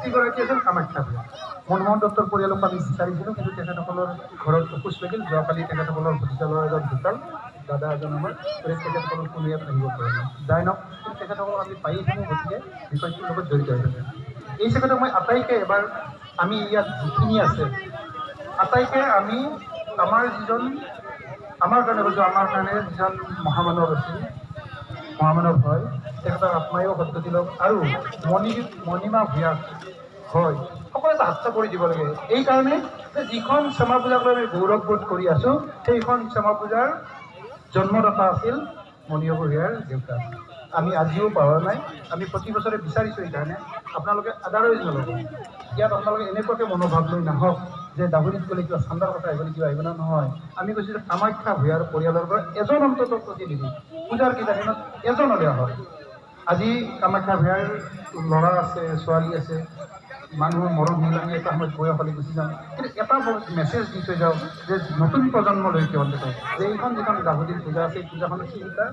পিতৃগৰাকী আছিল কামাখ্যা ভূঞা। মনমোহন দত্তৰ পৰিয়ালক আমি বিচাৰিছিলোঁ, কিন্তু তেখেতসকলৰ ঘৰত খোজ লাগিল। যোৱাকালি তেখেতসকলৰ ভতিজা ল'ৰা এজন ঢুকাল, দাদা এজন আমাৰ, তেখেতসকলৰ কোনো ইয়াত আহিব পৰা নাই। যাই নহওক, কিন্তু তেখেতসকলক আমি পায়েই থাকোঁ, গতিকে বিষয়টোৰ লগত জড়িত হৈ থাকে। এই চেগতে মই আটাইকে এবাৰ আমি ইয়াত যিখিনি আছে আটাইকে আমি আমাৰ যিজন আমাৰ কাৰণে কৈছোঁ, আমাৰ কাৰণে যিজন মহামানৱ আছিল, মহামানৱ হয়, তেখেতৰ আত্মায়ো সদ্গতি লওক। আৰু মণিমা ভূঞা হয়, সকলোৱে এটা হাত চাপৰি দিব লাগে। এইকাৰণে যে যিখন শ্যামা পূজাক লৈ আমি গৌৰৱবোধ কৰি আছোঁ, সেইখন শ্যামা পূজাৰ জন্মদাতা আছিল মণি ভূঞাৰ দেউতা। আমি আজিও পাহৰা নাই। আমি প্ৰতি বছৰে বিচাৰিছোঁ। এইকাৰণে আপোনালোকে আদাৰৱাইজ নল'ব। ইয়াত আপোনালোকে এনেকুৱাকৈ মনোভাৱ লৈ নাহক যে দাহৰিত গ'লে কিবা চান্দাৰ কথা আহিব, কিবা আহিব নহয়। আমি কৈছোঁ যে কামাখ্যা ভূঞাৰ পৰিয়ালৰ পৰা এজন অন্তত প্ৰতিনিধি পূজাৰ কেইটা দিনত এজন হ'লে হয়। আজি কামাখ্যা ভূঞাৰ ল'ৰা আছে, ছোৱালী আছে, মানুহৰ মৰম মিল আমি এটা সময়ত বয়স হ'লে গুচি যাওঁ, কিন্তু এটা মেছেজ দি থৈ যাওঁ যে নতুন প্ৰজন্মলৈকে অন্তত যে এইখন যিখন দাহৰিৰ পূজা আছে, এই পূজাখনৰ চিন্তা